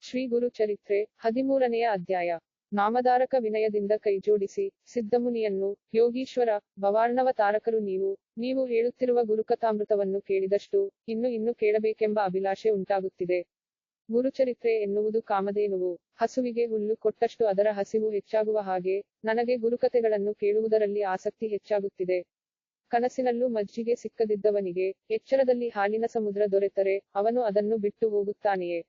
ಶ್ರೀ ಗುರು ಚರಿತ್ರೆ 13ನೇ ಅಧ್ಯಾಯ. ನಾಮಧಾರಕ ವಿನಯದಿಂದ ಕೈಜೋಡಿಸಿ ಸಿದ್ಧಮುನಿಯನ್ನು, ಯೋಗೀಶ್ವರ, ಭವಾರ್ಣವತಾರಕರು ನೀವು ಹೇಳುತ್ತಿರುವ ಗುರುಕಥಾಮೃತವನ್ನು ಕೇಳಿದಷ್ಟು ಇನ್ನು ಕೇಳಬೇಕೆಂಬ ಅಭಿಲಾಷೆ ಉಂಟಾಗುತ್ತಿದೆ. ಗುರುಚರಿತ್ರೆ ಎನ್ನುವುದು ಕಾಮಧೇನುವು ಹಸುವಿಗೆ ಹುಲ್ಲು ಕೊಟ್ಟಷ್ಟು ಅದರ ಹಸಿವು ಹೆಚ್ಚಾಗುವ ಹಾಗೆ ನನಗೆ ಗುರುಕಥೆಗಳನ್ನು ಕೇಳುವುದರಲ್ಲಿ ಆಸಕ್ತಿ ಹೆಚ್ಚಾಗುತ್ತಿದೆ. ಕನಸಿನಲ್ಲೂ ಮಜ್ಜಿಗೆ ಸಿಕ್ಕದಿದ್ದವನಿಗೆ ಎಚ್ಚರದಲ್ಲಿ ಹಾಲಿನ ಸಮುದ್ರ ದೊರೆತರೆ ಅವನು ಅದನ್ನು ಬಿಟ್ಟು ಹೋಗುತ್ತಾನೆಯೇ?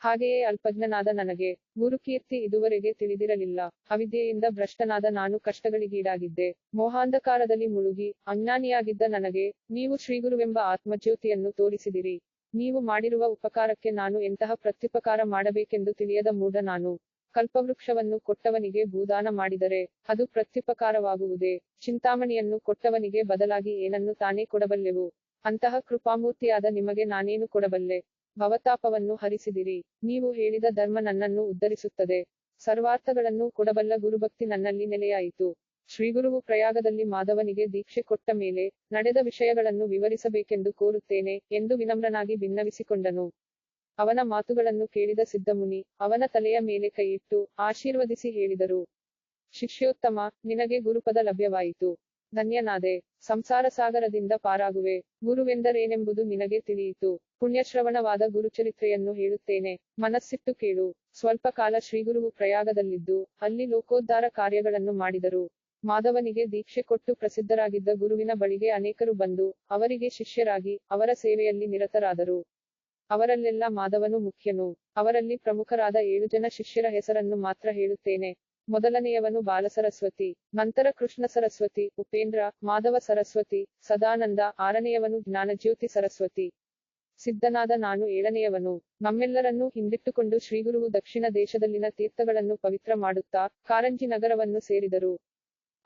ಹಾಗೆಯೇ ಅಲ್ಪಜ್ಞನಾದ ನನಗೆ ಗುರುಕೀರ್ತಿ ಇದುವರೆಗೆ ತಿಳಿದಿರಲಿಲ್ಲ. ಅವಿದ್ಯೆಯಿಂದ ಭ್ರಷ್ಟನಾದ ನಾನು ಕಷ್ಟಗಳಿಗೀಡಾಗಿದ್ದೆ. ಮೋಹಾಂಧಕಾರದಲ್ಲಿ ಮುಳುಗಿ ಅಜ್ಞಾನಿಯಾಗಿದ್ದ ನನಗೆ ನೀವು ಶ್ರೀಗುರುವೆಂಬ ಆತ್ಮಜ್ಯೋತಿಯನ್ನು ತೋರಿಸಿದಿರಿ. ನೀವು ಮಾಡಿರುವ ಉಪಕಾರಕ್ಕೆ ನಾನು ಎಂತಹ ಪ್ರತ್ಯುಪಕಾರ ಮಾಡಬೇಕೆಂದು ತಿಳಿಯದ ಮೂಢ ನಾನು. ಕಲ್ಪವೃಕ್ಷವನ್ನು ಕೊಟ್ಟವನಿಗೆ ಭೂದಾನ ಮಾಡಿದರೆ ಅದು ಪ್ರತ್ಯುಪಕಾರವಾಗುವುದೇ? ಚಿಂತಾಮಣಿಯನ್ನು ಕೊಟ್ಟವನಿಗೆ ಬದಲಾಗಿ ಏನನ್ನು ತಾನೇ ಕೊಡಬಲ್ಲೆವು? ಅಂತಹ ಕೃಪಾಮೂರ್ತಿಯಾದ ನಿಮಗೆ ನಾನೇನು ಕೊಡಬಲ್ಲೆ? ಭವತಾಪವನ್ನು ಹರಿಸಿದಿರಿ. ನೀವು ಹೇಳಿದ ಧರ್ಮ ನನ್ನನ್ನು ಉದ್ಧರಿಸುತ್ತದೆ. ಸರ್ವಾರ್ಥಗಳನ್ನು ಕೊಡಬಲ್ಲ ಗುರುಭಕ್ತಿ ನನ್ನಲ್ಲಿ ನೆಲೆಯಾಯಿತು. ಶ್ರೀಗುರುವು ಪ್ರಯಾಗದಲ್ಲಿ ಮಾಧವನಿಗೆ ದೀಕ್ಷೆ ಕೊಟ್ಟ ಮೇಲೆ ನಡೆದ ವಿಷಯಗಳನ್ನು ವಿವರಿಸಬೇಕೆಂದು ಕೋರುತ್ತೇನೆ ಎಂದು ವಿನಮ್ರನಾಗಿ ಭಿನ್ನವಿಸಿಕೊಂಡನು. ಅವನ ಮಾತುಗಳನ್ನು ಕೇಳಿದ ಸಿದ್ಧಮುನಿ ಅವನ ತಲೆಯ ಮೇಲೆ ಕೈಯಿಟ್ಟು ಆಶೀರ್ವದಿಸಿ ಹೇಳಿದರು. ಶಿಷ್ಯೋತ್ತಮ, ನಿನಗೆ ಗುರುಪದ ಲಭ್ಯವಾಯಿತು. ಧನ್ಯನಾದೆ. ಸಂಸಾರ ಸಾಗರದಿಂದ ಪಾರಾಗುವೆ. ಗುರುವೆಂದರೇನೆಂಬುದು ನಿನಗೆ ತಿಳಿಯಿತು. ಪುಣ್ಯಶ್ರವಣವಾದ ಗುರುಚರಿತ್ರೆಯನ್ನು ಹೇಳುತ್ತೇನೆ, ಮನಸ್ಸಿಟ್ಟು ಕೇಳು. ಸ್ವಲ್ಪ ಕಾಲ ಶ್ರೀಗುರುವು ಪ್ರಯಾಗದಲ್ಲಿದ್ದು ಅಲ್ಲಿ ಲೋಕೋದ್ಧಾರ ಕಾರ್ಯಗಳನ್ನು ಮಾಡಿದರು. ಮಾಧವನಿಗೆ ದೀಕ್ಷೆ ಕೊಟ್ಟು ಪ್ರಸಿದ್ಧರಾಗಿದ್ದ ಗುರುವಿನ ಬಳಿಗೆ ಅನೇಕರು ಬಂದು ಅವರಿಗೆ ಶಿಷ್ಯರಾಗಿ ಅವರ ಸೇವೆಯಲ್ಲಿ ನಿರತರಾದರು. ಅವರಲ್ಲೆಲ್ಲ ಮಾಧವನು ಮುಖ್ಯನು. ಅವರಲ್ಲಿ ಪ್ರಮುಖರಾದ 7 ಜನ ಶಿಷ್ಯರ ಹೆಸರನ್ನು ಮಾತ್ರ ಹೇಳುತ್ತೇನೆ. ಮೊದಲನೆಯವನು ಬಾಲಸರಸ್ವತಿ, ನಂತರ ಕೃಷ್ಣ ಸರಸ್ವತಿ, ಉಪೇಂದ್ರ, ಮಾಧವ ಸರಸ್ವತಿ, ಸದಾನಂದ, 6ನೆಯವನು ಜ್ಞಾನಜ್ಯೋತಿ ಸರಸ್ವತಿ. ಸಿದ್ಧನಾದ ನಾನು 7ನೆಯವನು. ನಮ್ಮೆಲ್ಲರನ್ನೂ ಹಿಂದಿಟ್ಟುಕೊಂಡು ಶ್ರೀಗುರುವು ದಕ್ಷಿಣ ದೇಶದಲ್ಲಿನ ತೀರ್ಥಗಳನ್ನು ಪವಿತ್ರ ಮಾಡುತ್ತಾ ಕಾರಂಜಿ ನಗರವನ್ನು ಸೇರಿದರು.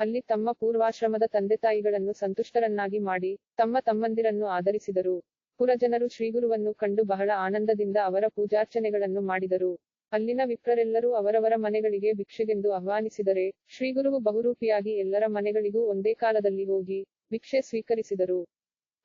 ಅಲ್ಲಿ ತಮ್ಮ ಪೂರ್ವಾಶ್ರಮದ ತಂದೆತಾಯಿಗಳನ್ನು ಸಂತುಷ್ಟರನ್ನಾಗಿ ಮಾಡಿ ತಮ್ಮ ತಮ್ಮಂದಿರನ್ನು ಆದರಿಸಿದರು. ಪುರಜನರು ಶ್ರೀಗುರುವನ್ನು ಕಂಡು ಬಹಳ ಆನಂದದಿಂದ ಅವರ ಪೂಜಾರ್ಚನೆಗಳನ್ನು ಮಾಡಿದರು. ಅಲ್ಲಿನ ವಿಪ್ರರೆಲ್ಲರೂ ಅವರವರ ಮನೆಗಳಿಗೆ ಭಿಕ್ಷೆಗೆಂದು ಆಹ್ವಾನಿಸಿದರೆ ಶ್ರೀಗುರುವು ಬಹುರೂಪಿಯಾಗಿ ಎಲ್ಲರ ಮನೆಗಳಿಗೂ ಒಂದೇ ಕಾಲದಲ್ಲಿ ಹೋಗಿ ಭಿಕ್ಷೆ ಸ್ವೀಕರಿಸಿದರು.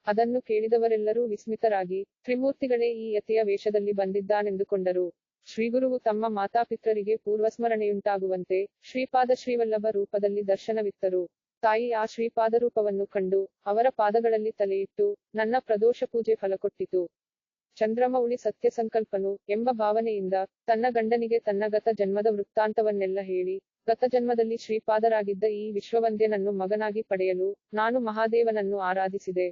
ಅದನ್ನು ಕೇಳಿದವರೆಲ್ಲರೂ ವಿಸ್ಮಿತರಾಗಿ ತ್ರಿಮೂರ್ತಿಗಳೇ ಈ ಯತಿಯ ವೇಷದಲ್ಲಿ ಬಂದಿದ್ದಾನೆಂದುಕೊಂಡರು. ಶ್ರೀಗುರುವು ತಮ್ಮ ಮಾತಾಪಿತರಿಗೆ ಪೂರ್ವಸ್ಮರಣೆಯುಂಟಾಗುವಂತೆ ಶ್ರೀಪಾದ ಶ್ರೀವಲ್ಲಭ ರೂಪದಲ್ಲಿ ದರ್ಶನವಿತ್ತರು. ತಾಯಿ ಆ ಶ್ರೀಪಾದರೂಪವನ್ನು ಕಂಡು ಅವರ ಪಾದಗಳಲ್ಲಿ ತಲೆಯಿಟ್ಟು ನನ್ನ ಪ್ರದೋಷ ಪೂಜೆ ಫಲಕೊಟ್ಟಿತು. ಚಂದ್ರಮೌಳಿ ಸತ್ಯಸಂಕಲ್ಪನು ಎಂಬ ಭಾವನೆಯಿಂದ ತನ್ನ ಗಂಡನಿಗೆ ತನ್ನ ಗತ ಜನ್ಮದ ವೃತ್ತಾಂತವನ್ನೆಲ್ಲ ಹೇಳಿ ಗತಜನ್ಮದಲ್ಲಿ ಶ್ರೀಪಾದರಾಗಿದ್ದ ಈ ವಿಶ್ವವಂದ್ಯನನ್ನು ಮಗನಾಗಿ ಪಡೆಯಲು ನಾನು ಮಹಾದೇವನನ್ನು ಆರಾಧಿಸಿದೆ.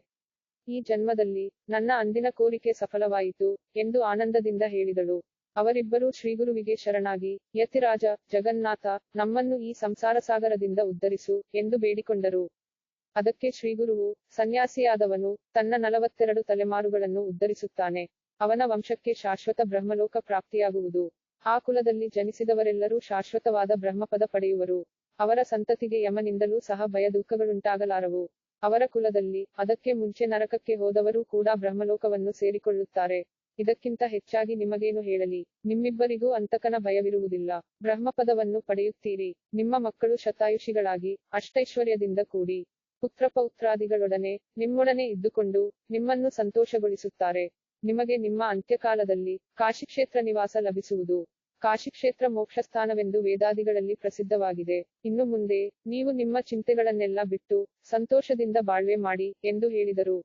ಈ ಜನ್ಮದಲ್ಲಿ ನನ್ನ ಅಂದಿನ ಕೋರಿಕೆ ಸಫಲವಾಯಿತು ಎಂದು ಆನಂದದಿಂದ ಹೇಳಿದಳು. ಅವರಿಬ್ಬರೂ ಶ್ರೀಗುರುವಿಗೆ ಶರಣಾಗಿ ಯತಿರಾಜ, ಜಗನ್ನಾಥ, ನಮ್ಮನ್ನು ಈ ಸಂಸಾರ ಸಾಗರದಿಂದ ಉದ್ಧರಿಸು ಎಂದು ಬೇಡಿಕೊಂಡರು. ಅದಕ್ಕೆ ಶ್ರೀಗುರುವು, ಸನ್ಯಾಸಿಯಾದವನು ತನ್ನ 42 ತಲೆಮಾರುಗಳನ್ನು ಉದ್ಧರಿಸುತ್ತಾನೆ. ಅವನ ವಂಶಕ್ಕೆ ಶಾಶ್ವತ ಬ್ರಹ್ಮಲೋಕ ಪ್ರಾಪ್ತಿಯಾಗುವುದು. ಆ ಕುಲದಲ್ಲಿ ಜನಿಸಿದವರೆಲ್ಲರೂ ಶಾಶ್ವತವಾದ ಬ್ರಹ್ಮಪದ ಪಡೆಯುವರು. ಅವರ ಸಂತತಿಗೆ ಯಮನಿಂದಲೂ ಸಹ ಭಯ ದುಃಖಗಳುಂಟಾಗಲಾರವು. ಅವರ ಕುಲದಲ್ಲಿ ಅದಕ್ಕೆ ಮುಂಚೆ ನರಕಕ್ಕೆ ಹೋದವರೂ ಕೂಡ ಬ್ರಹ್ಮಲೋಕವನ್ನು ಸೇರಿಕೊಳ್ಳುತ್ತಾರೆ. ಇದಕ್ಕಿಂತ ಹೆಚ್ಚಾಗಿ ನಿಮಗೇನು ಹೇಳಲಿ? ನಿಮ್ಮಿಬ್ಬರಿಗೂ ಅಂತಕನ ಭಯವಿರುವುದಿಲ್ಲ. ಬ್ರಹ್ಮಪದವನ್ನು ಪಡೆಯುತ್ತೀರಿ. ನಿಮ್ಮ ಮಕ್ಕಳು ಶತಾಯುಷಿಗಳಾಗಿ ಅಷ್ಟೈಶ್ವರ್ಯದಿಂದ ಕೂಡಿ ಪುತ್ರಪೌತ್ರಾದಿಗಳೊಡನೆ ನಿಮ್ಮೊಡನೆ ಇದ್ದುಕೊಂಡು ನಿಮ್ಮನ್ನು ಸಂತೋಷಗೊಳಿಸುತ್ತಾರೆ. ನಿಮಗೆ ನಿಮ್ಮ ಅಂತ್ಯಕಾಲದಲ್ಲಿ ಕಾಶಿಕ್ಷೇತ್ರ ನಿವಾಸ ಲಭಿಸುವುದು. ಕಾಶಿಕ್ಷೇತ್ರ ಮೋಕ್ಷಸ್ಥಾನವೆಂದು ವೇದಾದಿಗಳಲ್ಲಿ ಪ್ರಸಿದ್ಧವಾಗಿದೆ. ಇನ್ನು ಮುಂದೆ ನೀವು ನಿಮ್ಮ ಚಿಂತೆಗಳನ್ನೆಲ್ಲ ಬಿಟ್ಟು ಸಂತೋಷದಿಂದ ಬಾಳ್ವೆ ಮಾಡಿ ಎಂದು ಹೇಳಿದರು.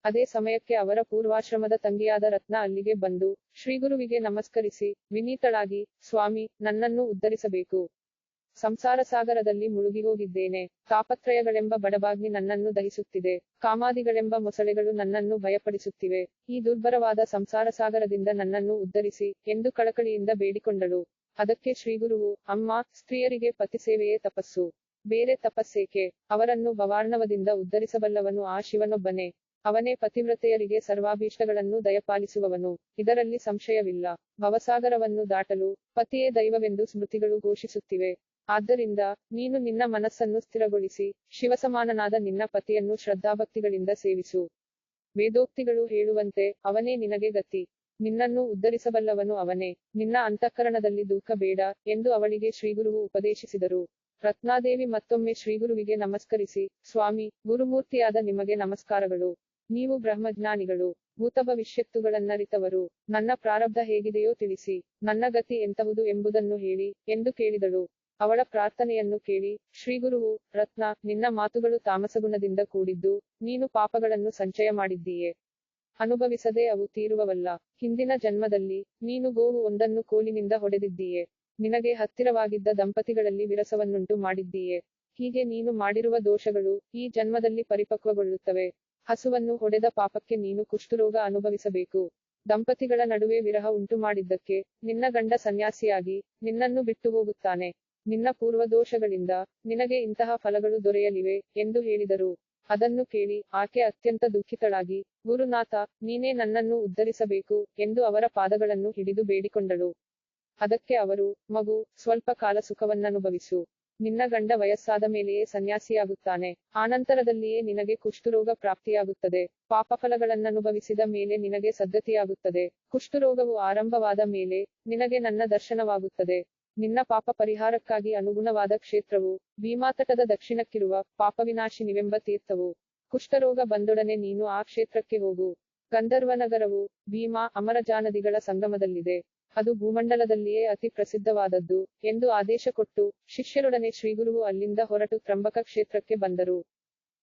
ಅದೇ ಸಮಯಕ್ಕೆ ಅವರ ಪೂರ್ವಾಶ್ರಮದ ತಂಗಿಯಾದ ರತ್ನ ಅಲ್ಲಿಗೆ ಬಂದು ಶ್ರೀಗುರುವಿಗೆ ನಮಸ್ಕರಿಸಿ ವಿನೀತಳಾಗಿ, ಸ್ವಾಮಿ, ನನ್ನನ್ನು ಉದ್ಧರಿಸಬೇಕು. ಸಂಸಾರ ಸಾಗರದಲ್ಲಿ ಮುಳುಗಿಹೋಗಿದ್ದೇನೆ. ತಾಪತ್ರಯಗಳೆಂಬ ಬಡಬಾಗ್ನಿ ನನ್ನನ್ನು ದಹಿಸುತ್ತಿದೆ. ಕಾಮಾದಿಗಳೆಂಬ ಮೊಸಳೆಗಳು ನನ್ನನ್ನು ಭಯಪಡಿಸುತ್ತಿವೆ. ಈ ದುರ್ಭರವಾದ ಸಂಸಾರ ಸಾಗರದಿಂದ ನನ್ನನ್ನು ಉದ್ಧರಿಸಿ ಎಂದು ಕಳಕಳಿಯಿಂದ ಬೇಡಿಕೊಂಡಳು. ಅದಕ್ಕೆ ಶ್ರೀಗುರುವು, ಅಮ್ಮ, ಸ್ತ್ರೀಯರಿಗೆ ಪತಿಸೇವೆಯೇ ತಪಸ್ಸು. ಬೇರೆ ತಪಸ್ಸೇಕೆ? ಅವರನ್ನು ಭವಾರ್ಣವದಿಂದ ಉದ್ಧರಿಸಬಲ್ಲವನು ಆ ಶಿವನೊಬ್ಬನೇ. ಅವನೇ ಪತಿವ್ರತೆಯರಿಗೆ ಸರ್ವಾಭೀಷ್ಟಗಳನ್ನು ದಯಪಾಲಿಸುವವನು. ಇದರಲ್ಲಿ ಸಂಶಯವಿಲ್ಲ. ಭವಸಾಗರವನ್ನು ದಾಟಲು ಪತಿಯೇ ದೈವವೆಂದು ಸ್ಮೃತಿಗಳು ಘೋಷಿಸುತ್ತಿವೆ. ಆದ್ದರಿಂದ ನೀನು ನಿನ್ನ ಮನಸ್ಸನ್ನು ಸ್ಥಿರಗೊಳಿಸಿ ಶಿವಸಮಾನನಾದ ನಿನ್ನ ಪತಿಯನ್ನು ಶ್ರದ್ಧಾಭಕ್ತಿಗಳಿಂದ ಸೇವಿಸು. ವೇದೋಕ್ತಿಗಳು ಹೇಳುವಂತೆ ಅವನೇ ನಿನಗೆ ಗತಿ. ನಿನ್ನನ್ನು ಉದ್ಧರಿಸಬಲ್ಲವನು ಅವನೇ. ನಿನ್ನ ಅಂತಃಕರಣದಲ್ಲಿ ದುಃಖ ಬೇಡ ಎಂದು ಅವಳಿಗೆ ಶ್ರೀಗುರುವು ಉಪದೇಶಿಸಿದರು. ರತ್ನಾದೇವಿ ಮತ್ತೊಮ್ಮೆ ಶ್ರೀಗುರುವಿಗೆ ನಮಸ್ಕರಿಸಿ, ಸ್ವಾಮಿ, ಗುರುಮೂರ್ತಿಯಾದ ನಿಮಗೆ ನಮಸ್ಕಾರಗಳು. ನೀವು ಬ್ರಹ್ಮಜ್ಞಾನಿಗಳು. ಭೂತಭವಿಷ್ಯತ್ತುಗಳನ್ನರಿತವರು. ನನ್ನ ಪ್ರಾರಬ್ಧ ಹೇಗಿದೆಯೋ ತಿಳಿಸಿ, ನನ್ನ ಗತಿ ಎಂತಹುದು ಎಂಬುದನ್ನು ಹೇಳಿ, ಎಂದು ಕೇಳಿದಳು. ಅವಳ ಪ್ರಾರ್ಥನೆಯನ್ನು ಕೇಳಿ, ಶ್ರೀಗುರುವು, ರತ್ನ, ನಿನ್ನ ಮಾತುಗಳು ತಾಮಸಗುಣದಿಂದ ಕೂಡಿದ್ದು, ನೀನು ಪಾಪಗಳನ್ನು ಸಂಚಯ ಮಾಡಿದ್ದೀಯೆ. ಅನುಭವಿಸದೆ ಅವು ತೀರುವವಲ್ಲ. ಹಿಂದಿನ ಜನ್ಮದಲ್ಲಿ, ನೀನು ಗೋವು ಒಂದನ್ನು ಕೋಲಿನಿಂದ ಹೊಡೆದಿದ್ದೀಯೆ. ನಿನಗೆ ಹತ್ತಿರವಾಗಿದ್ದ ದಂಪತಿಗಳಲ್ಲಿ ವಿರಸವನ್ನುಂಟು ಮಾಡಿದ್ದೀಯೆ. ಹೀಗೆ ನೀನು ಮಾಡಿರುವ ದೋಷಗಳು, ಈ ಜನ್ಮದಲ್ಲಿ ಪರಿಪಕ್ವಗೊಳ್ಳುತ್ತವೆ. ಹಸುವನ್ನು ಹೊಡೆದ ಪಾಪಕ್ಕೆ ನೀನು ಕುಷ್ಠರೋಗ ಅನುಭವಿಸಬೇಕು. ದಂಪತಿಗಳ ನಡುವೆ ವಿರಹ ಉಂಟು ಮಾಡಿದ್ದಕ್ಕೆ, ನಿನ್ನ ಗಂಡ ಸನ್ಯಾಸಿಯಾಗಿ, ನಿನ್ನನ್ನು ಬಿಟ್ಟು ಹೋಗುತ್ತಾನೆ. ನಿನ್ನ ಪೂರ್ವದೋಷಗಳಿಂದ, ನಿನಗೆ ಇಂತಹ ಫಲಗಳು ದೊರೆಯಲಿವೆ, ಎಂದು ಹೇಳಿದರು. ಅದನ್ನು ಕೇಳಿ, ಆಕೆ ಅತ್ಯಂತ ದುಃಖಿತಳಾಗಿ, ಗುರುನಾಥ, ನೀನೇ ನನ್ನನ್ನು ಉದ್ಧರಿಸಬೇಕು, ಎಂದು ಅವರ ಪಾದಗಳನ್ನು ಹಿಡಿದು ಬೇಡಿಕೊಂಡಳು. ಅದಕ್ಕೆ ಅವರು, ಮಗು, ಸ್ವಲ್ಪ ಕಾಲ ಸುಖವನ್ನನುಭವಿಸು. ನಿನ್ನ ಗಂಡ ವಯಸ್ಸಾದ ಮೇಲೆಯೇ ಸನ್ಯಾಸಿಯಾಗುತ್ತಾನೆ. ಆನಂತರದಲ್ಲಿಯೇ ನಿನಗೆ ಕುಷ್ಠರೋಗ ಪ್ರಾಪ್ತಿಯಾಗುತ್ತದೆ. ಪಾಪಫಲಗಳನ್ನನುಭವಿಸಿದ ಮೇಲೆ ನಿನಗೆ ಸದ್ಗತಿಯಾಗುತ್ತದೆ. ಕುಷ್ಠರೋಗವು ಆರಂಭವಾದ ಮೇಲೆ, ನಿನಗೆ ನನ್ನ ದರ್ಶನವಾಗುತ್ತದೆ. ನಿನ್ನ ಪಾಪ ಪರಿಹಾರಕ್ಕಾಗಿ ಅನುಗುಣವಾದ ಕ್ಷೇತ್ರವು, ಭೀಮಾತಟದ ದಕ್ಷಿಣಕ್ಕಿರುವ, ಪಾಪವಿನಾಶಿನಿವೆಂಬ ತೀರ್ಥವು. ಕುಷ್ಠರೋಗ ಬಂದೊಡನೆ ನೀನು ಆ ಕ್ಷೇತ್ರಕ್ಕೆ ಹೋಗು. ಗಂಧರ್ವನಗರವು, ಭೀಮಾ, ಅಮರಜಾನದಿಗಳ ಸಂಗಮದಲ್ಲಿದೆ. ಅದು ಭೂಮಂಡಲದಲ್ಲಿಯೇ ಅತಿ ಪ್ರಸಿದ್ಧವಾದದ್ದು, ಎಂದು ಆದೇಶ ಕೊಟ್ಟು, ಶಿಷ್ಯರೊಡನೆ ಶ್ರೀಗುರುವು ಅಲ್ಲಿಂದ ಹೊರಟು ತ್ರ್ಯಂಬಕ ಕ್ಷೇತ್ರಕ್ಕೆ ಬಂದರು.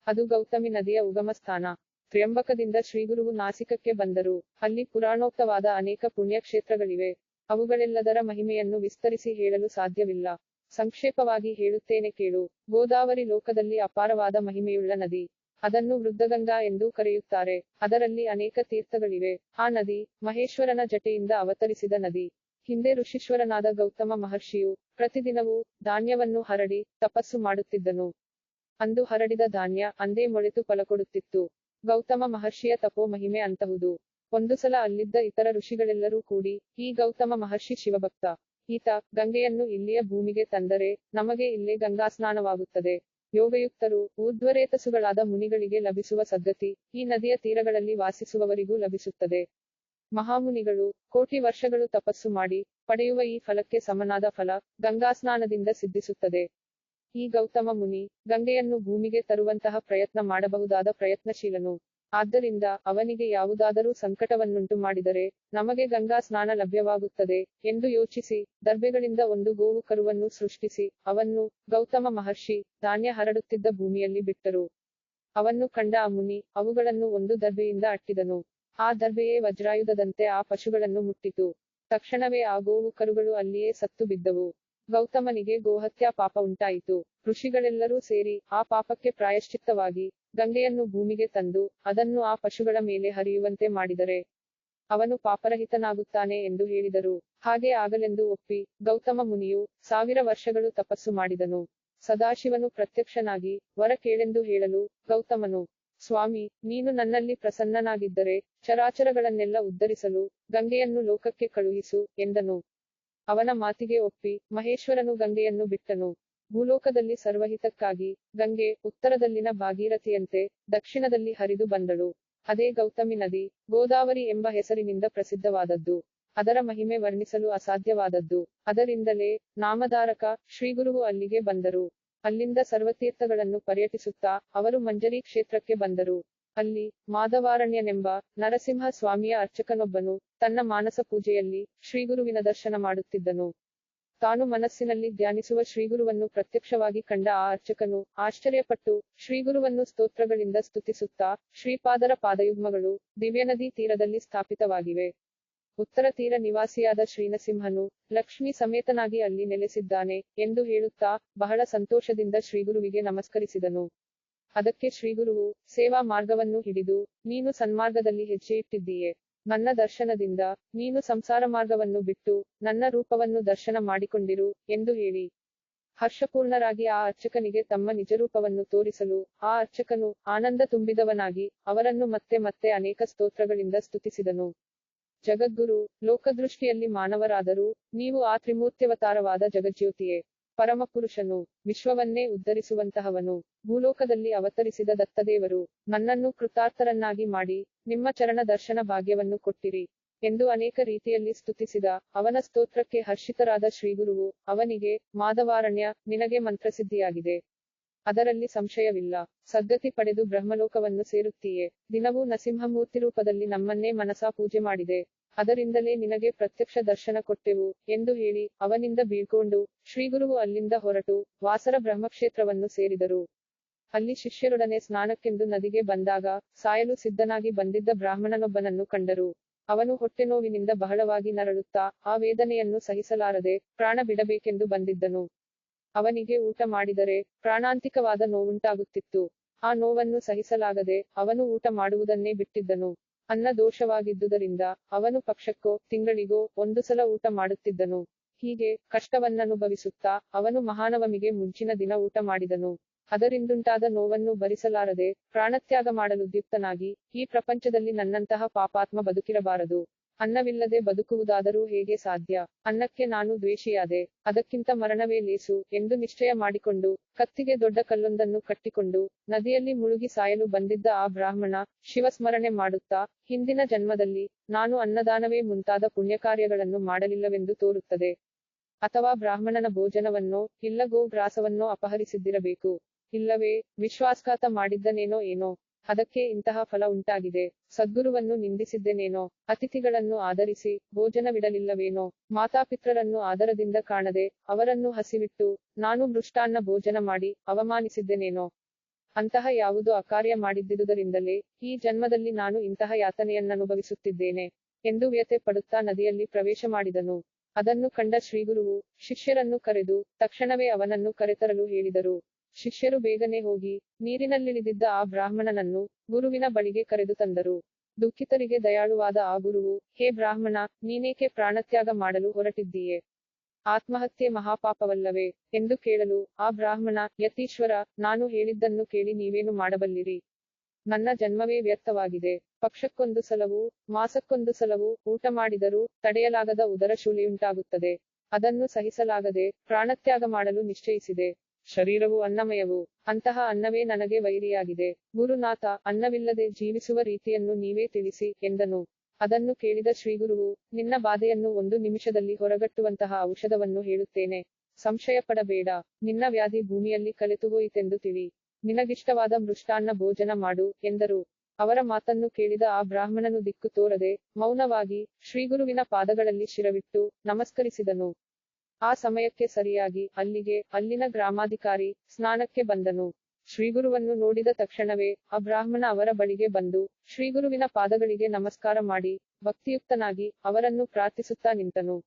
ಅದು ಗೌತಮಿ ನದಿಯ ಉಗಮಸ್ಥಾನ. ತ್ರ್ಯಂಬಕದಿಂದ ಶ್ರೀಗುರುವು ನಾಸಿಕಕ್ಕೆ ಬಂದರು. ಅಲ್ಲಿ ಪುರಾಣೋಕ್ತವಾದ ಅನೇಕ ಪುಣ್ಯಕ್ಷೇತ್ರಗಳಿವೆ. ಅವುಗಳೆಲ್ಲದರ ಮಹಿಮೆಯನ್ನು ವಿಸ್ತರಿಸಿ ಹೇಳಲು ಸಾಧ್ಯವಿಲ್ಲ. ಸಂಕ್ಷೇಪವಾಗಿ ಹೇಳುತ್ತೇನೆ ಕೇಳು. ಗೋದಾವರಿ ಲೋಕದಲ್ಲಿ ಅಪಾರವಾದ ಮಹಿಮೆಯುಳ್ಳ ನದಿ. ಅದನ್ನು ವೃದ್ಧಗಂಗಾ ಎಂದೂ ಕರೆಯುತ್ತಾರೆ. ಅದರಲ್ಲಿ ಅನೇಕ ತೀರ್ಥಗಳಿವೆ. ಆ ನದಿ, ಮಹೇಶ್ವರನ ಜಟೆಯಿಂದ ಅವತರಿಸಿದ ನದಿ. ಹಿಂದೆ ಋಷೀಶ್ವರನಾದ ಗೌತಮ ಮಹರ್ಷಿಯು, ಪ್ರತಿದಿನವೂ, ಧಾನ್ಯವನ್ನು ಹರಡಿ, ತಪಸ್ಸು ಮಾಡುತ್ತಿದ್ದನು. ಅಂದು ಹರಡಿದ ಧಾನ್ಯ, ಅಂದೇ ಮೊಳೆತು ಫಲಕೊಡುತ್ತಿತ್ತು. ಗೌತಮ ಮಹರ್ಷಿಯ ತಪೋ ಮಹಿಮೆ ಅಂತಹುದು. ಒಂದು ಸಲ ಅಲ್ಲಿದ್ದ ಇತರ ಋಷಿಗಳೆಲ್ಲರೂ ಕೂಡಿ, ಈ ಗೌತಮ ಮಹರ್ಷಿ ಶಿವಭಕ್ತ. ಈತ, ಗಂಗೆಯನ್ನು ಇಲ್ಲಿಯ ಭೂಮಿಗೆ ತಂದರೆ, ನಮಗೆ ಇಲ್ಲೇ ಗಂಗಾಸ್ನಾನವಾಗುತ್ತದೆ. ಯೋಗಯುಕ್ತರು, ಊರ್ಧ್ವರೇತಸುಗಳಾದ ಮುನಿಗಳಿಗೆ ಲಭಿಸುವ ಸದ್ಗತಿ, ಈ ನದಿಯ ತೀರಗಳಲ್ಲಿ ವಾಸಿಸುವವರಿಗೂ ಲಭಿಸುತ್ತದೆ. ಮಹಾಮುನಿಗಳು, ಕೋಟಿ ವರ್ಷಗಳು ತಪಸ್ಸು ಮಾಡಿ, ಪಡೆಯುವ ಈ ಫಲಕ್ಕೆ ಸಮನಾದ ಫಲ, ಗಂಗಾಸ್ನಾನದಿಂದ ಸಿದ್ಧಿಸುತ್ತದೆ. ಈ ಗೌತಮ ಮುನಿ, ಗಂಗೆಯನ್ನು ಭೂಮಿಗೆ ತರುವಂತಹ ಪ್ರಯತ್ನ ಮಾಡಬಹುದಾದ ಪ್ರಯತ್ನಶೀಲನು. ಆದ್ದರಿಂದ, ಅವನಿಗೆ ಯಾವುದಾದರೂ ಸಂಕಟವನ್ನುಂಟು ಮಾಡಿದರೆ, ನಮಗೆ ಗಂಗಾ ಸ್ನಾನ ಲಭ್ಯವಾಗುತ್ತದೆ, ಎಂದು ಯೋಚಿಸಿ, ದರ್ಬೆಗಳಿಂದ ಒಂದು ಗೋವು ಕರುವನ್ನು ಸೃಷ್ಟಿಸಿ, ಅವನ್ನು, ಗೌತಮ ಮಹರ್ಷಿ, ಧಾನ್ಯ ಹರಡುತ್ತಿದ್ದ ಭೂಮಿಯಲ್ಲಿ ಬಿಟ್ಟರು. ಅವನ್ನು ಕಂಡ ಆ ಮುನಿ, ಅವುಗಳನ್ನು ಒಂದು ದರ್ಬೆಯಿಂದ ಅಟ್ಟಿದನು. ಆ ದರ್ಬೆಯೇ ವಜ್ರಾಯುಧದಂತೆ ಆ ಪಶುಗಳನ್ನು ಮುಟ್ಟಿತು. ತಕ್ಷಣವೇ ಆ ಗೋವು ಕರುಗಳು ಅಲ್ಲಿಯೇ ಸತ್ತು ಬಿದ್ದವು. ಗೌತಮನಿಗೆ ಗೋಹತ್ಯಾ ಪಾಪ ಉಂಟಾಯಿತು. ಋಷಿಗಳೆಲ್ಲರೂ ಸೇರಿ, ಆ ಪಾಪಕ್ಕೆ ಪ್ರಾಯಶ್ಚಿತ್ತವಾಗಿ, ಗಂಗೆಯನ್ನು ಭೂಮಿಗೆ ತಂದು, ಅದನ್ನು ಆ ಪಶುಗಳ ಮೇಲೆ ಹರಿಯುವಂತೆ ಮಾಡಿದರೆ, ಅವನು ಪಾಪರಹಿತನಾಗುತ್ತಾನೆ ಎಂದು ಹೇಳಿದರು. ಹಾಗೆ ಆಗಲೆಂದು ಒಪ್ಪಿ, ಗೌತಮ ಮುನಿಯು, 1000 ವರ್ಷಗಳು ತಪಸ್ಸು ಮಾಡಿದನು. ಸದಾಶಿವನು ಪ್ರತ್ಯಕ್ಷನಾಗಿ, ವರ ಕೇಳೆಂದು ಹೇಳಲು, ಗೌತಮನು, ಸ್ವಾಮಿ, ನೀನು ನನ್ನಲ್ಲಿ ಪ್ರಸನ್ನನಾಗಿದ್ದರೆ, ಚರಾಚರಗಳನ್ನೆಲ್ಲ ಉದ್ಧರಿಸಲು, ಗಂಗೆಯನ್ನು ಲೋಕಕ್ಕೆ ಕಳುಹಿಸು, ಎಂದನು. ಅವನ ಮಾತಿಗೆ ಒಪ್ಪಿ, ಮಹೇಶ್ವರನು ಗಂಗೆಯನ್ನು ಬಿಟ್ಟನು. ಭೂಲೋಕದಲ್ಲಿ ಸರ್ವಹಿತಕ್ಕಾಗಿ, ಗಂಗೆ, ಉತ್ತರದಲ್ಲಿನ ಭಾಗೀರಥಿಯಂತೆ, ದಕ್ಷಿಣದಲ್ಲಿ ಹರಿದು ಬಂದಳು. ಅದೇ ಗೌತಮಿ ನದಿ, ಗೋದಾವರಿ ಎಂಬ ಹೆಸರಿನಿಂದ ಪ್ರಸಿದ್ಧವಾದದ್ದು. ಅದರ ಮಹಿಮೆ ವರ್ಣಿಸಲು ಅಸಾಧ್ಯವಾದದ್ದು. ಅದರಿಂದಲೇ, ನಾಮಧಾರಕ, ಶ್ರೀಗುರುವು ಅಲ್ಲಿಗೆ ಬಂದರು. ಅಲ್ಲಿಂದ ಸರ್ವತೀರ್ಥಗಳನ್ನು ಪರ್ಯಟಿಸುತ್ತಾ, ಅವರು ಮಂಜರಿ ಕ್ಷೇತ್ರಕ್ಕೆ ಬಂದರು. ಅಲ್ಲಿ, ಮಾಧವಾರಣ್ಯನೆಂಬ, ನರಸಿಂಹ ಸ್ವಾಮಿಯ ಅರ್ಚಕನೊಬ್ಬನು, ತನ್ನ ಮಾನಸ ಪೂಜೆಯಲ್ಲಿ, ಶ್ರೀಗುರುವಿನ ದರ್ಶನ ಮಾಡುತ್ತಿದ್ದನು. ತಾನು ಮನಸ್ಸಿನಲ್ಲಿ ಧ್ಯಾನಿಸುವ ಶ್ರೀಗುರುವನ್ನು ಪ್ರತ್ಯಕ್ಷವಾಗಿ ಕಂಡ ಆ ಅರ್ಚಕನು, ಆಶ್ಚರ್ಯಪಟ್ಟು, ಶ್ರೀಗುರುವನ್ನು ಸ್ತೋತ್ರಗಳಿಂದ ಸ್ತುತಿಸುತ್ತಾ, ಶ್ರೀಪಾದರ ಪಾದಯುಗ್ಮಗಳು, ದಿವ್ಯನದಿ ತೀರದಲ್ಲಿ ಸ್ಥಾಪಿತವಾಗಿವೆ. ಉತ್ತರ ತೀರ ನಿವಾಸಿಯಾದ ಶ್ರೀನರಸಿಂಹನು, ಲಕ್ಷ್ಮೀ ಸಮೇತನಾಗಿ ಅಲ್ಲಿ ನೆಲೆಸಿದ್ದಾನೆ, ಎಂದು ಹೇಳುತ್ತಾ, ಬಹಳ ಸಂತೋಷದಿಂದ ಶ್ರೀಗುರುವಿಗೆ ನಮಸ್ಕರಿಸಿದನು. ಅದಕ್ಕೆ ಶ್ರೀಗುರುವು, ಸೇವಾ ಮಾರ್ಗವನ್ನು ಹಿಡಿದು, ನೀನು ಸನ್ಮಾರ್ಗದಲ್ಲಿ ಹೆಜ್ಜೆಯಿಟ್ಟಿದ್ದೀಯೆ. ನನ್ನ ದರ್ಶನದಿಂದ, ನೀನು ಸಂಸಾರ ಮಾರ್ಗವನ್ನು ಬಿಟ್ಟು, ನನ್ನ ರೂಪವನ್ನು ದರ್ಶನ ಮಾಡಿಕೊಂಡಿರು, ಎಂದು ಹೇಳಿ, ಹರ್ಷಪೂರ್ಣರಾಗಿ ಆ ಅರ್ಚಕನಿಗೆ ತಮ್ಮ ನಿಜರೂಪವನ್ನು ತೋರಿಸಲು, ಆ ಅರ್ಚಕನು, ಆನಂದ ತುಂಬಿದವನಾಗಿ, ಅವರನ್ನು ಮತ್ತೆ ಮತ್ತೆ ಅನೇಕ ಸ್ತೋತ್ರಗಳಿಂದ ಸ್ತುತಿಸಿದನು. ಜಗದ್ಗುರು, ಲೋಕದೃಷ್ಟಿಯಲ್ಲಿ ಮಾನವರಾದರೂ, ನೀವು ಆ ತ್ರಿಮೂರ್ತ್ಯವತಾರವಾದ ಜಗಜ್ಯೋತಿಯೇ. ಪರಮಪುರುಷನು, ವಿಶ್ವವನ್ನೇ ಉದ್ಧರಿಸುವಂತಹವನು, ಭೂಲೋಕದಲ್ಲಿ ಅವತರಿಸಿದ ದತ್ತದೇವರು, ನನ್ನನ್ನು ಕೃತಾರ್ಥರನ್ನಾಗಿ ಮಾಡಿ, ನಿಮ್ಮ ಚರಣ ದರ್ಶನ ಭಾಗ್ಯವನ್ನು ಕೊಟ್ಟಿರಿ, ಎಂದು ಅನೇಕ ರೀತಿಯಲ್ಲಿ ಸ್ತುತಿಸಿದ. ಅವನ ಸ್ತೋತ್ರಕ್ಕೆ ಹರ್ಷಿತರಾದ ಶ್ರೀಗುರುವು, ಅವನಿಗೆ, ಮಾಧವಾರಣ್ಯ, ನಿನಗೆ ಮಂತ್ರಸಿದ್ಧಿಯಾಗಿದೆ. ಅದರಲ್ಲಿ ಸಂಶಯವಿಲ್ಲ. ಸದ್ಗತಿ ಪಡೆದು ಬ್ರಹ್ಮಲೋಕವನ್ನು ಸೇರುತ್ತೀಯೆ. ದಿನವೂ ನರಸಿಂಹಮೂರ್ತಿ ರೂಪದಲ್ಲಿ ನಮ್ಮನ್ನೇ ಮನಸಾ ಪೂಜೆ ಮಾಡಿದೆ. ಅದರಿಂದಲೇ ನಿನಗೆ ಪ್ರತ್ಯಕ್ಷ ದರ್ಶನ ಕೊಟ್ಟೆವು ಎಂದು ಹೇಳಿ ಅವನಿಂದ ಬೀಳ್ಕೊಂಡು ಶ್ರೀಗುರುವು ಅಲ್ಲಿಂದ ಹೊರಟು ವಾಸರ ಬ್ರಹ್ಮಕ್ಷೇತ್ರವನ್ನು ಸೇರಿದರು. ಅಲ್ಲಿ ಶಿಷ್ಯರೊಡನೆ ಸ್ನಾನಕ್ಕೆಂದು ನದಿಗೆ ಬಂದಾಗ ಸಾಯಲು ಸಿದ್ಧನಾಗಿ ಬಂದಿದ್ದ ಬ್ರಾಹ್ಮಣನೊಬ್ಬನನ್ನು ಕಂಡರು. ಅವನು ಹೊಟ್ಟೆನೋವಿನಿಂದ ಬಹಳವಾಗಿ ನರಳುತ್ತಾ ಆ ವೇದನೆಯನ್ನು ಸಹಿಸಲಾರದೆ ಪ್ರಾಣ ಬಿಡಬೇಕೆಂದು ಬಂದಿದ್ದನು. ಅವನಿಗೆ ಊಟ ಮಾಡಿದರೆ ಪ್ರಾಣಾಂತಿಕವಾದ ನೋವುಂಟಾಗುತ್ತಿತ್ತು. ಆ ನೋವನ್ನು ಸಹಿಸಲಾಗದೆ ಅವನು ಊಟ ಮಾಡುವುದನ್ನೇ ಬಿಟ್ಟಿದ್ದನು. ಅನ್ನ ದೋಷವಾಗಿದ್ದುದರಿಂದ ಅವನು ಪಕ್ಷಕ್ಕೋ ತಿಂಗಳಿಗೋ ಒಂದು ಸಲ ಊಟ ಮಾಡುತ್ತಿದ್ದನು. ಹೀಗೆ ಕಷ್ಟವನ್ನನುಭವಿಸುತ್ತಾ ಅವನು ಮಹಾನವಮಿಗೆ ಮುಂಚಿನ ದಿನ ಊಟ ಮಾಡಿದನು. ಅದರಿಂದುಂಟಾದ ನೋವನ್ನು ಭರಿಸಲಾರದೆ ಪ್ರಾಣತ್ಯಾಗ ಮಾಡಲುದ್ಯುಕ್ತನಾಗಿ ಈ ಪ್ರಪಂಚದಲ್ಲಿ ನನ್ನಂತಹ ಪಾಪಾತ್ಮ ಬದುಕಿರಬಾರದು. ಅನ್ನವಿಲ್ಲದೆ ಬದುಕುವುದಾದರೂ ಹೇಗೆ ಸಾಧ್ಯ? ಅನ್ನಕ್ಕೆ ನಾನು ದ್ವೇಷಿಯಾದೆ. ಅದಕ್ಕಿಂತ ಮರಣವೇ ಲೇಸು ಎಂದು ನಿಶ್ಚಯ ಮಾಡಿಕೊಂಡು ಕತ್ತಿಗೆ ದೊಡ್ಡ ಕಲ್ಲೊಂದನ್ನು ಕಟ್ಟಿಕೊಂಡು ನದಿಯಲ್ಲಿ ಮುಳುಗಿ ಸಾಯಲು ಬಂದಿದ್ದ ಆ ಬ್ರಾಹ್ಮಣ ಶಿವಸ್ಮರಣೆ ಮಾಡುತ್ತಾ ಹಿಂದಿನ ಜನ್ಮದಲ್ಲಿ ನಾನು ಅನ್ನದಾನವೇ ಮುಂತಾದ ಪುಣ್ಯಕಾರ್ಯಗಳನ್ನು ಮಾಡಲಿಲ್ಲವೆಂದು ತೋರುತ್ತದೆ. ಅಥವಾ ಬ್ರಾಹ್ಮಣನ ಭೋಜನವನ್ನೋ ಇಲ್ಲ ಗೋಗ್ರಾಸವನ್ನೋ ಅಪಹರಿಸಿದ್ದಿರಬೇಕು. ಇಲ್ಲವೇ ವಿಶ್ವಾಸಘಾತ ಮಾಡಿದ್ದನೇನೋ ಏನೋ. ಅದಕ್ಕೆ ಇಂತಹ ಫಲ ಉಂಟಾಗಿದೆ. ಸದ್ಗುರುವನ್ನು ನಿಂದಿಸಿದ್ದೆನೇನೋ. ಅತಿಥಿಗಳನ್ನು ಆದರಿಸಿ ಭೋಜನವಿಡಲಿಲ್ಲವೇನೋ. ಮಾತಾಪಿತ್ರರನ್ನು ಆದರದಿಂದ ಕಾಣದೆ ಅವರನ್ನು ಹಸಿವಿಟ್ಟು ನಾನು ಮೃಷ್ಟಾನ್ನ ಭೋಜನ ಮಾಡಿ ಅವಮಾನಿಸಿದ್ದೆನೇನೋ. ಅಂತಹ ಯಾವುದೋ ಅಕಾರ್ಯ ಮಾಡಿದ್ದುದರಿಂದಲೇ ಈ ಜನ್ಮದಲ್ಲಿ ನಾನು ಇಂತಹ ಯಾತನೆಯನ್ನನುಭವಿಸುತ್ತಿದ್ದೇನೆ ಎಂದು ವ್ಯಥೆ ಪಡುತ್ತಾ ನದಿಯಲ್ಲಿ ಪ್ರವೇಶ ಮಾಡಿದನು. ಅದನ್ನು ಕಂಡ ಶ್ರೀಗುರುವು ಶಿಷ್ಯರನ್ನು ಕರೆದು ತಕ್ಷಣವೇ ಅವನನ್ನು ಕರೆತರಲು ಹೇಳಿದರು. ಶಿಷ್ಯರು ಬೇಗನೆ ಹೋಗಿ ನೀರಿನಲ್ಲಿಳಿದಿದ್ದ ಆ ಬ್ರಾಹ್ಮಣನನ್ನು ಗುರುವಿನ ಬಳಿಗೆ ಕರೆದು ತಂದರು. ದುಃಖಿತರಿಗೆ ದಯಾಳುವಾದ ಆ ಗುರುವು, ಹೇ ಬ್ರಾಹ್ಮಣ, ನೀನೇಕೆ ಪ್ರಾಣತ್ಯಾಗ ಮಾಡಲು ಹೊರಟಿದ್ದೀಯೆ? ಆತ್ಮಹತ್ಯೆ ಮಹಾಪಾಪವಲ್ಲವೇ ಎಂದು ಕೇಳಲು ಆ ಬ್ರಾಹ್ಮಣ, ಯತೀಶ್ವರ, ನಾನು ಹೇಳಿದ್ದನ್ನು ಕೇಳಿ ನೀವೇನು ಮಾಡಬಲ್ಲಿರಿ? ನನ್ನ ಜನ್ಮವೇ ವ್ಯರ್ಥವಾಗಿದೆ. ಪಕ್ಷಕ್ಕೊಂದು ಸಲವೂ ಮಾಸಕ್ಕೊಂದು ಸಲವೂ ಊಟ ಮಾಡಿದರೂ ತಡೆಯಲಾಗದ ಉದರ ಶೂಲೆಯುಂಟಾಗುತ್ತದೆ. ಅದನ್ನು ಸಹಿಸಲಾಗದೆ ಪ್ರಾಣತ್ಯಾಗ ಮಾಡಲು ನಿಶ್ಚಯಿಸಿದೆ. ಶರೀರವು ಅನ್ನಮಯವು. ಅಂತಹ ಅನ್ನವೇ ನನಗೆ ವೈರಿಯಾಗಿದೆ. ಗುರುನಾಥ, ಅನ್ನವಿಲ್ಲದೆ ಜೀವಿಸುವ ರೀತಿಯನ್ನು ನೀವೇ ತಿಳಿಸಿ ಎಂದನು. ಅದನ್ನು ಕೇಳಿದ ಶ್ರೀಗುರುವು, ನಿನ್ನ ಬಾಧೆಯನ್ನು ಒಂದು ನಿಮಿಷದಲ್ಲಿ ಹೊರಗಟ್ಟುವಂತಹ ಔಷಧವನ್ನು ಹೇಳುತ್ತೇನೆ. ಸಂಶಯಪಡಬೇಡ. ನಿನ್ನ ವ್ಯಾಧಿ ಭೂಮಿಯಲ್ಲಿ ಕಲೆತುಹೋಯಿತೆಂದು ತಿಳಿ. ನಿನಗಿಷ್ಟವಾದ ಮೃಷ್ಟಾನ್ನ ಭೋಜನ ಮಾಡು ಎಂದರು. ಅವರ ಮಾತನ್ನು ಕೇಳಿದ ಆ ಬ್ರಾಹ್ಮಣನು ದಿಕ್ಕು ತೋರದೆ ಮೌನವಾಗಿ ಶ್ರೀಗುರುವಿನ ಪಾದಗಳಲ್ಲಿ ಶಿರವಿಟ್ಟು ನಮಸ್ಕರಿಸಿದನು. ಆ ಸಮಯಕ್ಕೆ ಸರಿಯಾಗಿ ಅಲ್ಲಿನ ಗ್ರಾಮಾಧಿಕಾರಿ ಸ್ನಾನಕ್ಕೆ ಬಂದನು. ಶ್ರೀಗುರುವನ್ನು ನೋಡಿದ ತಕ್ಷಣವೇ ಆ ಬ್ರಾಹ್ಮಣ ಅವರ ಬಳಿಗೆ ಬಂದು ಶ್ರೀಗುರುವಿನ ಪಾದಗಳಿಗೆ ನಮಸ್ಕಾರ ಮಾಡಿ ಭಕ್ತಿಯುಕ್ತನಾಗಿ ಅವರನ್ನು ಪ್ರಾರ್ಥಿಸುತ್ತಾ ನಿಂತನು.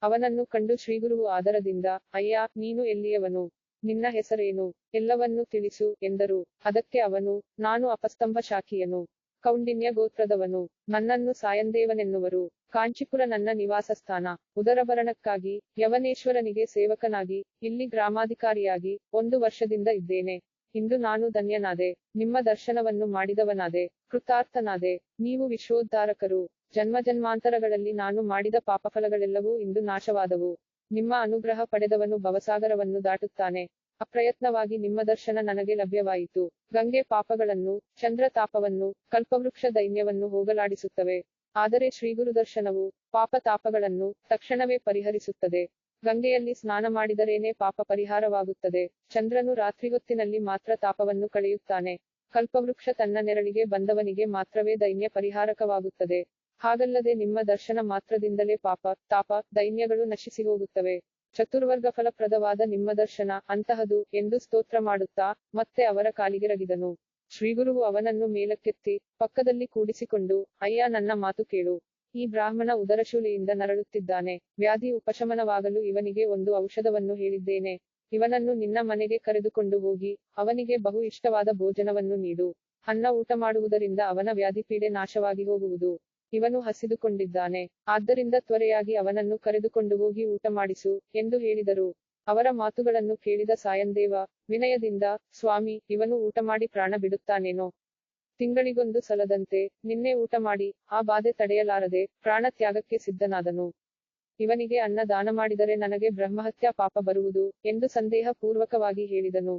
ಅವನನ್ನು ಕಂಡು ಶ್ರೀಗುರುವು ಆದರದಿಂದ, ಅಯ್ಯ, ನೀನು ಎಲ್ಲಿಯವನು? ನಿನ್ನ ಹೆಸರೇನು? ಎಲ್ಲವನ್ನೂ ತಿಳಿಸು ಎಂದರು. ಅದಕ್ಕೆ ಅವನು, ನಾನು ಅಪಸ್ತಂಭ ಶಾಖೀಯನು. ಕೌಂಡಿನ್ಯ ಗೋತ್ರದವನು. ನನ್ನನ್ನು ಸಾಯಂದೇವನೆನ್ನುವರು. ಕಾಂಚೀಪುರ ನನ್ನ ನಿವಾಸ ಸ್ಥಾನ. ಉದರಭರಣಕ್ಕಾಗಿ ಯವನೇಶ್ವರನಿಗೆ ಸೇವಕನಾಗಿ ಇಲ್ಲಿ ಗ್ರಾಮಾಧಿಕಾರಿಯಾಗಿ 1 ವರ್ಷದಿಂದ ಇದ್ದೇನೆ. ಇಂದು ನಾನು ಧನ್ಯನಾದೆ. ನಿಮ್ಮ ದರ್ಶನವನ್ನು ಮಾಡಿದವನಾದೆ. ಕೃತಾರ್ಥನಾದೆ. ನೀವು ವಿಶ್ವೋದ್ಧಾರಕರು. ಜನ್ಮಜನ್ಮಾಂತರಗಳಲ್ಲಿ ನಾನು ಮಾಡಿದ ಪಾಪಫಲಗಳೆಲ್ಲವೂ ಇಂದು ನಾಶವಾದವು. ನಿಮ್ಮ ಅನುಗ್ರಹ ಪಡೆದವನು ಭವಸಾಗರವನ್ನು ದಾಟುತ್ತಾನೆ. ಅಪ್ರಯತ್ನವಾಗಿ ನಿಮ್ಮ ದರ್ಶನ ನನಗೆ ಲಭ್ಯವಾಯಿತು. ಗಂಗೆ ಪಾಪಗಳನ್ನು, ಚಂದ್ರ ತಾಪವನ್ನು, ಕಲ್ಪವೃಕ್ಷ ದೈನ್ಯವನ್ನು ಹೋಗಲಾಡಿಸುತ್ತವೆ. ಆದರೆ ಶ್ರೀಗುರುದರ್ಶನವು ಪಾಪ ತಾಪಗಳನ್ನು ತಕ್ಷಣವೇ ಪರಿಹರಿಸುತ್ತದೆ. ಗಂಗೆಯಲ್ಲಿ ಸ್ನಾನ ಮಾಡಿದರೇನೆ ಪಾಪ ಪರಿಹಾರವಾಗುತ್ತದೆ. ಚಂದ್ರನು ರಾತ್ರಿಹೊತ್ತಿನಲ್ಲಿ ಮಾತ್ರ ತಾಪವನ್ನು ಕಳೆಯುತ್ತಾನೆ. ಕಲ್ಪವೃಕ್ಷ ತನ್ನ ನೆರಳಿಗೆ ಬಂದವನಿಗೆ ಮಾತ್ರವೇ ದೈನ್ಯ ಪರಿಹಾರಕವಾಗುತ್ತದೆ. ಹಾಗಲ್ಲದೆ ನಿಮ್ಮ ದರ್ಶನ ಮಾತ್ರದಿಂದಲೇ ಪಾಪ, ತಾಪ, ದೈನ್ಯಗಳು ನಶಿಸಿಹೋಗುತ್ತವೆ. ಚತುರ್ವರ್ಗ ಫಲಪ್ರದವಾದ ನಿಮ್ಮ ದರ್ಶನ ಅಂತಹದು ಎಂದು ಸ್ತೋತ್ರ ಮಾಡುತ್ತಾ ಮತ್ತೆ ಅವರ ಕಾಲಿಗೆರಗಿದನು. ಶ್ರೀಗುರುವು ಅವನನ್ನು ಮೇಲಕ್ಕೆತ್ತಿ ಪಕ್ಕದಲ್ಲಿ ಕೂಡಿಸಿಕೊಂಡು, ಅಯ್ಯ, ನನ್ನ ಮಾತು ಕೇಳು. ಈ ಬ್ರಾಹ್ಮಣ ಉದರಶೂಲೆಯಿಂದ ನರಳುತ್ತಿದ್ದಾನೆ. ವ್ಯಾಧಿ ಉಪಶಮನವಾಗಲು ಇವನಿಗೆ ಒಂದು ಔಷಧವನ್ನು ಹೇಳಿದ್ದೇನೆ. ಇವನನ್ನು ನಿನ್ನ ಮನೆಗೆ ಕರೆದುಕೊಂಡು ಹೋಗಿ ಅವನಿಗೆ ಬಹು ಇಷ್ಟವಾದ ಭೋಜನವನ್ನು ನೀಡು. ಅನ್ನ ಊಟ ಮಾಡುವುದರಿಂದ ಅವನ ವ್ಯಾಧಿಪೀಡೆ ನಾಶವಾಗಿ ಹೋಗುವುದು. ಇವನು ಹಸಿದುಕೊಂಡಿದ್ದಾನೆ. ಆದ್ದರಿಂದ ತ್ವರೆಯಾಗಿ ಅವನನ್ನು ಕರೆದುಕೊಂಡು ಹೋಗಿ ಊಟ ಮಾಡಿಸು ಎಂದು ಹೇಳಿದರು. ಅವರ ಮಾತುಗಳನ್ನು ಕೇಳಿದ ಸಾಯಂದೇವ ವಿನಯದಿಂದ, ಸ್ವಾಮಿ, ಇವನು ಊಟ ಮಾಡಿ ಪ್ರಾಣ ಬಿಡುತ್ತಾನೇನೋ? ತಿಂಗಳಿಗೊಂದು ಸಲದಂತೆ ನಿನ್ನೆ ಊಟ ಮಾಡಿ ಆ ಬಾಧೆ ತಡೆಯಲಾರದೆ ಪ್ರಾಣ ತ್ಯಾಗಕ್ಕೆ ಸಿದ್ಧನಾದನು. ಇವನಿಗೆ ಅನ್ನ ದಾನ ಮಾಡಿದರೆ ನನಗೆ ಬ್ರಹ್ಮಹತ್ಯಾ ಪಾಪ ಬರುವುದು ಎಂದು ಸಂದೇಹ ಪೂರ್ವಕವಾಗಿ ಹೇಳಿದನು.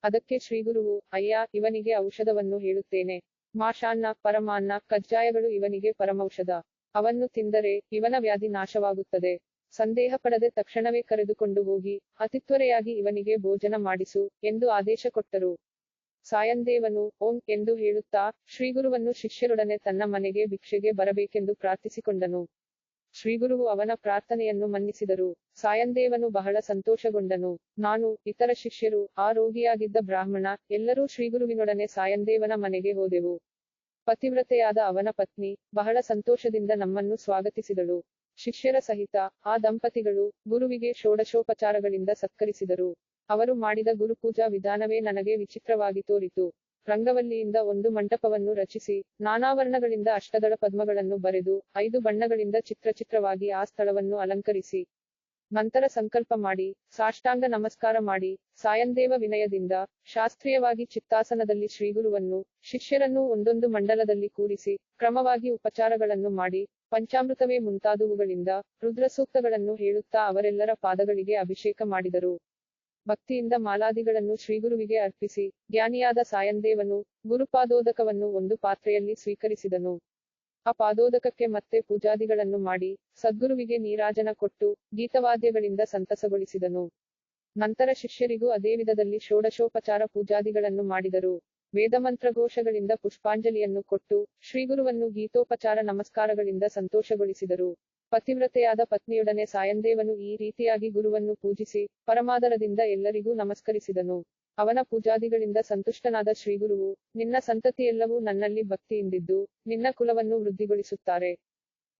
ಅದಕ್ಕೆ ಶ್ರೀಗುರುವು, ಅಯ್ಯ, ಇವನಿಗೆ ಔಷಧವನ್ನು ಹೇಳುತ್ತೇನೆ. ಮಾಶಾನ್ನ, ಪರಮಾನ್ನ, ಕಜ್ಜಾಯಗಳು ಇವನಿಗೆ ಪರಮೌಷಧ. ಅವನ್ನು ತಿಂದರೆ ಇವನ ವ್ಯಾಧಿ ನಾಶವಾಗುತ್ತದೆ. ಸಂದೇಹ ಪಡದೆ ತಕ್ಷಣವೇ ಕರೆದುಕೊಂಡು ಹೋಗಿ ಅತಿತ್ವರೆಯಾಗಿ ಇವನಿಗೆ ಭೋಜನ ಮಾಡಿಸು ಎಂದು ಆದೇಶ ಕೊಟ್ಟರು. ಸಾಯಂದೇವನು ಓಂ ಎಂದು ಹೇಳುತ್ತಾ ಶ್ರೀಗುರುವನ್ನು ಶಿಷ್ಯರೊಡನೆ ತನ್ನ ಮನೆಗೆ ಭಿಕ್ಷೆಗೆ ಬರಬೇಕೆಂದು ಪ್ರಾರ್ಥಿಸಿಕೊಂಡನು. ಶ್ರೀಗುರುವು ಅವನ ಪ್ರಾರ್ಥನೆಯನ್ನು ಮನ್ನಿಸಿದರು. ಸಾಯಂದೇವನು ಬಹಳ ಸಂತೋಷಗೊಂಡನು. ನಾನು, ಇತರ ಶಿಷ್ಯರು, ಆ ರೋಗಿಯಾಗಿದ್ದ ಬ್ರಾಹ್ಮಣ ಎಲ್ಲರೂ ಶ್ರೀಗುರುವಿನೊಡನೆ ಸಾಯಂದೇವನ ಮನೆಗೆ ಹೋದೆವು. ಪತಿವ್ರತೆಯಾದ ಅವನ ಪತ್ನಿ ಬಹಳ ಸಂತೋಷದಿಂದ ನಮ್ಮನ್ನು ಸ್ವಾಗತಿಸಿದಳು. ಶಿಷ್ಯರ ಸಹಿತ ಆ ದಂಪತಿಗಳು ಗುರುವಿಗೆ ಷೋಡಶೋಪಚಾರಗಳಿಂದ ಸತ್ಕರಿಸಿದರು. ಅವರು ಮಾಡಿದ ಗುರುಪೂಜಾ ವಿಧಾನವೇ ನನಗೆ ವಿಚಿತ್ರವಾಗಿ ತೋರಿತು. ರಂಗವಲ್ಲಿಯಿಂದ ಒಂದು ಮಂಟಪವನ್ನು ರಚಿಸಿ ನಾನಾವರ್ಣಗಳಿಂದ ಅಷ್ಟದಳ ಪದ್ಮಗಳನ್ನು ಬರೆದು 5 ಬಣ್ಣಗಳಿಂದ ಚಿತ್ರಚಿತ್ರವಾಗಿ ಆ ಸ್ಥಳವನ್ನು ಅಲಂಕರಿಸಿ ನಂತರ ಸಂಕಲ್ಪ ಮಾಡಿ ಸಾಷ್ಟಾಂಗ ನಮಸ್ಕಾರ ಮಾಡಿ ಸಾಯಂದೇವ ವಿನಯದಿಂದ ಶಾಸ್ತ್ರೀಯವಾಗಿ ಚಿತ್ತಾಸನದಲ್ಲಿ ಶ್ರೀಗುರುವನ್ನು ಶಿಷ್ಯರನ್ನು ಒಂದೊಂದು ಮಂಡಲದಲ್ಲಿ ಕೂರಿಸಿ ಕ್ರಮವಾಗಿ ಉಪಚಾರಗಳನ್ನು ಮಾಡಿ ಪಂಚಾಮೃತವೇ ಮುಂತಾದವುಗಳಿಂದ ರುದ್ರಸೂಕ್ತಗಳನ್ನು ಹೇಳುತ್ತಾ ಅವರೆಲ್ಲರ ಪಾದಗಳಿಗೆ ಅಭಿಷೇಕ ಮಾಡಿದರು. ಭಕ್ತಿಯಿಂದ ಮಾಲಾದಿಗಳನ್ನು ಶ್ರೀಗುರುವಿಗೆ ಅರ್ಪಿಸಿ ಜ್ಞಾನಿಯಾದ ಸಾಯಂದೇವನು ಗುರುಪಾದೋದಕವನ್ನು ಒಂದು ಪಾತ್ರೆಯಲ್ಲಿ ಸ್ವೀಕರಿಸಿದನು. ಆ ಪಾದೋದಕಕ್ಕೆ ಮತ್ತೆ ಪೂಜಾದಿಗಳನ್ನು ಮಾಡಿ ಸದ್ಗುರುವಿಗೆ ನೀರಾಜನ ಕೊಟ್ಟು ಗೀತವಾದ್ಯಗಳಿಂದ ಸಂತಸಗೊಳಿಸಿದನು. ನಂತರ ಶಿಷ್ಯರಿಗೂ ಅದೇ ವಿಧದಲ್ಲಿ ಷೋಡಶೋಪಚಾರ ಪೂಜಾದಿಗಳನ್ನು ಮಾಡಿದರು. ವೇದಮಂತ್ರಘೋಷಗಳಿಂದ ಪುಷ್ಪಾಂಜಲಿಯನ್ನು ಕೊಟ್ಟು ಶ್ರೀಗುರುವನ್ನು ಗೀತೋಪಚಾರ ನಮಸ್ಕಾರಗಳಿಂದ ಸಂತೋಷಗೊಳಿಸಿದರು. ಪತಿವ್ರತೆಯಾದ ಪತ್ನಿಯೊಡನೆ ಸಾಯಂದೇವನು ಈ ರೀತಿಯಾಗಿ ಗುರುವನ್ನು ಪೂಜಿಸಿ ಪರಮಾದರದಿಂದ ಎಲ್ಲರಿಗೂ ನಮಸ್ಕರಿಸಿದನು. ಅವನ ಪೂಜಾದಿಗಳಿಂದ ಸಂತುಷ್ಟನಾದ ಶ್ರೀಗುರುವು, ನಿನ್ನ ಸಂತತಿಯೆಲ್ಲವೂ ನನ್ನಲ್ಲಿ ಭಕ್ತಿಯಿಂದಿದ್ದು ನಿನ್ನ ಕುಲವನ್ನು ವೃದ್ಧಿಗೊಳಿಸುತ್ತಾರೆ.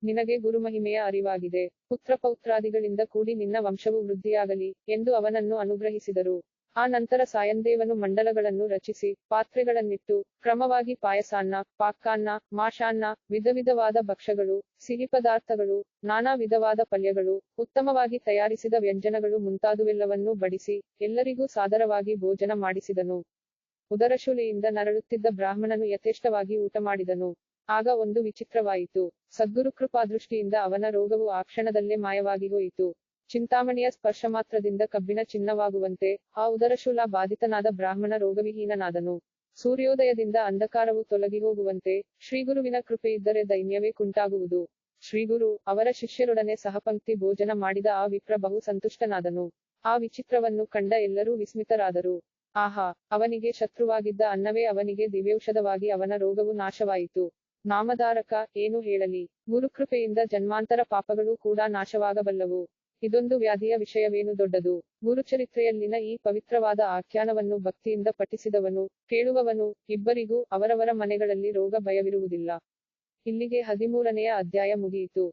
ನಿನಗೆ ಗುರುಮಹಿಮೆಯ ಅರಿವಾಗಿದೆ. ಪುತ್ರಪೌತ್ರಾದಿಗಳಿಂದ ಕೂಡಿ ನಿನ್ನ ವಂಶವು ವೃದ್ಧಿಯಾಗಲಿ ಎಂದು ಅವನನ್ನು ಅನುಗ್ರಹಿಸಿದರು. ಆ ನಂತರ ಸಾಯಂದೇವನು ಮಂಡಲಗಳನ್ನು ರಚಿಸಿ ಪಾತ್ರೆಗಳನ್ನಿಟ್ಟು ಕ್ರಮವಾಗಿ ಪಾಯಸಾನ್ನ, ಪಾಕ್ಕಾನ್ನ, ಮಾಷಾನ್ನ, ವಿಧವಿಧವಾದ ಭಕ್ಷ್ಯಗಳು, ಸಿಹಿ ಪದಾರ್ಥಗಳು, ನಾನಾ ವಿಧವಾದ ಪಲ್ಯಗಳು, ಉತ್ತಮವಾಗಿ ತಯಾರಿಸಿದ ವ್ಯಂಜನಗಳು ಮುಂತಾದುವೆಲ್ಲವನ್ನೂ ಬಡಿಸಿ ಎಲ್ಲರಿಗೂ ಸಾದರವಾಗಿ ಭೋಜನ ಮಾಡಿಸಿದನು. ಉದರಶೂಲೆಯಿಂದ ನರಳುತ್ತಿದ್ದ ಬ್ರಾಹ್ಮಣನು ಯಥೇಷ್ಟವಾಗಿ ಊಟ ಮಾಡಿದನು. ಆಗ ಒಂದು ವಿಚಿತ್ರವಾಯಿತು. ಸದ್ಗುರು ಕೃಪಾದೃಷ್ಟಿಯಿಂದ ಅವನ ರೋಗವು ಆ ಕ್ಷಣದಲ್ಲೇ ಮಾಯವಾಗಿ ಹೋಯಿತು. ಚಿಂತಾಮಣಿಯ ಸ್ಪರ್ಶಮಾತ್ರದಿಂದ ಕಬ್ಬಿಣ ಚಿನ್ನವಾಗುವಂತೆ ಆ ಉದರಶೂಲ ಬಾಧಿತನಾದ ಬ್ರಾಹ್ಮಣ ರೋಗವಿಹೀನನಾದನು. ಸೂರ್ಯೋದಯದಿಂದ ಅಂಧಕಾರವು ತೊಲಗಿ ಹೋಗುವಂತೆ ಶ್ರೀಗುರುವಿನ ಕೃಪೆಯಿದ್ದರೆ ದೈನ್ಯವೇ ಕುಂಟಾಗುವುದು. ಶ್ರೀಗುರು ಅವರ ಶಿಷ್ಯರೊಡನೆ ಸಹಪಂಕ್ತಿ ಭೋಜನ ಮಾಡಿದ ಆ ವಿಪ್ರ ಬಹು ಸಂತುಷ್ಟನಾದನು. ಆ ವಿಚಿತ್ರವನ್ನು ಕಂಡ ಎಲ್ಲರೂ ವಿಸ್ಮಿತರಾದರು. ಆಹಾ, ಅವನಿಗೆ ಶತ್ರುವಾಗಿದ್ದ ಅನ್ನವೇ ಅವನಿಗೆ ದಿವ್ಯೌಷಧವಾಗಿ ಅವನ ರೋಗವು ನಾಶವಾಯಿತು. ನಾಮಧಾರಕ ಏನು ಹೇಳಲಿ. ಗುರುಕೃಪೆಯಿಂದ ಜನ್ಮಾಂತರ ಪಾಪಗಳು ಕೂಡ ನಾಶವಾಗಬಲ್ಲವು. ಇದೊಂದು ವ್ಯಾಧಿಯ ವಿಷಯವೇನು ದೊಡ್ಡದು. ಗುರುಚರಿತ್ರೆಯಲ್ಲಿನ ಈ ಪವಿತ್ರವಾದ ಆಖ್ಯಾನವನ್ನು ಭಕ್ತಿಯಿಂದ ಪಠಿಸಿದವನು ಕೇಳುವವನು ಇಬ್ಬರಿಗೂ ಅವರವರ ಮನೆಗಳಲ್ಲಿ ರೋಗ ಭಯವಿರುವುದಿಲ್ಲ. ಇಲ್ಲಿಗೆ 13ನೆಯ ಅಧ್ಯಾಯ ಮುಗಿಯಿತು.